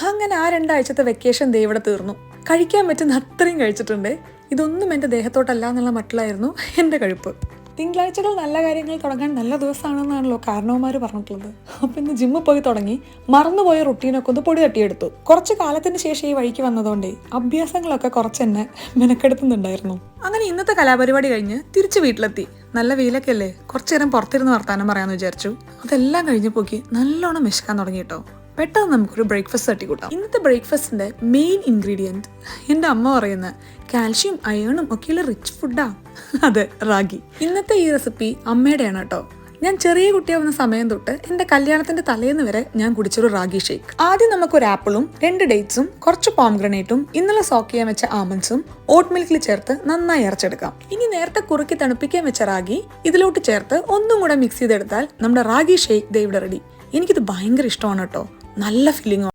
അങ്ങനെ ആ 2 ആഴ്ചത്തെ വെക്കേഷൻ ദേ ഇവിടെ തീർന്നു. കഴിക്കാൻ പറ്റുന്ന അത്രയും കഴിച്ചിട്ടുണ്ട്. ഇതൊന്നും എൻ്റെ ദേഹത്തോട്ടല്ല എന്നുള്ള മട്ടിലായിരുന്നു എൻ്റെ കഴിപ്പ്. തിങ്കളാഴ്ചകൾ നല്ല കാര്യങ്ങൾ തുടങ്ങാൻ നല്ല ദിവസമാണെന്നാണല്ലോ കാരണവന്മാർ പറഞ്ഞിട്ടുള്ളത്. അപ്പം ഇന്ന് ജിമ്മിൽ പോയി തുടങ്ങി മറന്നുപോയ റുട്ടീനൊക്കെ ഒന്ന് പൊടി തട്ടിയെടുത്തു. കുറച്ച് കാലത്തിന് ശേഷം ഈ വഴിക്ക് വന്നതുകൊണ്ടേ അഭ്യാസങ്ങളൊക്കെ കുറച്ച് എന്നെ മെനക്കെടുത്തുന്നുണ്ടായിരുന്നു. അങ്ങനെ ഇന്നത്തെ കലാപരിപാടി കഴിഞ്ഞ് തിരിച്ച് വീട്ടിലെത്തി. നല്ല വെയിലൊക്കെ അല്ലേ, കുറച്ചു നേരം പുറത്തിരുന്ന് വർത്താനം പറയാമെന്ന് വിചാരിച്ചു. അതെല്ലാം കഴിഞ്ഞപ്പോക്കി നല്ലോണം വിശക്കാൻ തുടങ്ങി കേട്ടോ. പെട്ടെന്ന് നമുക്കൊരു ബ്രേക്ക്ഫാസ്റ്റ് തട്ടിക്കൂട്ടാം. ഇന്നത്തെ ബ്രേക്ക്ഫാസ്റ്റിന്റെ മെയിൻ ഇൻഗ്രീഡിയൻറ്റ് എൻ്റെ അമ്മ പറയുന്ന കാൽഷ്യം അയേണും ഒക്കെയുള്ള റിച്ച് ഫുഡാ. അതെ, റാഗി. ഇന്നത്തെ ഈ റെസിപ്പി അമ്മയുടെയാണ് കേട്ടോ. ഞാൻ ചെറിയ കുട്ടിയാവുന്ന സമയം തൊട്ട് എൻ്റെ കല്യാണത്തിന്റെ തലേന്ന് വരെ ഞാൻ കുടിച്ചൊരു റാഗി ഷേക്ക്. ആദ്യം നമുക്കൊരു ആപ്പിളും 2 ഡേറ്റ്സും കുറച്ച് പോംഗ്രനേറ്റും ഇന്നലെ സോക്ക് ചെയ്യാൻ വെച്ച ആമണ്ട്സും ഓട്ട് മിൽക്കിൽ ചേർത്ത് നന്നായി അരച്ചെടുക്കാം. ഇനി നേരത്തെ കുറുക്കി തണുപ്പിക്കാൻ വെച്ച റാഗി ഇതിലോട്ട് ചേർത്ത് ഒന്നും കൂടെ മിക്സ് ചെയ്തെടുത്താൽ നമ്മുടെ റാഗി ഷേക്ക് ദേ ഇവിടെ റെഡി. എനിക്കിത് ഭയങ്കര ഇഷ്ടമാണ് കേട്ടോ. നല്ല ഫീലിംഗ്.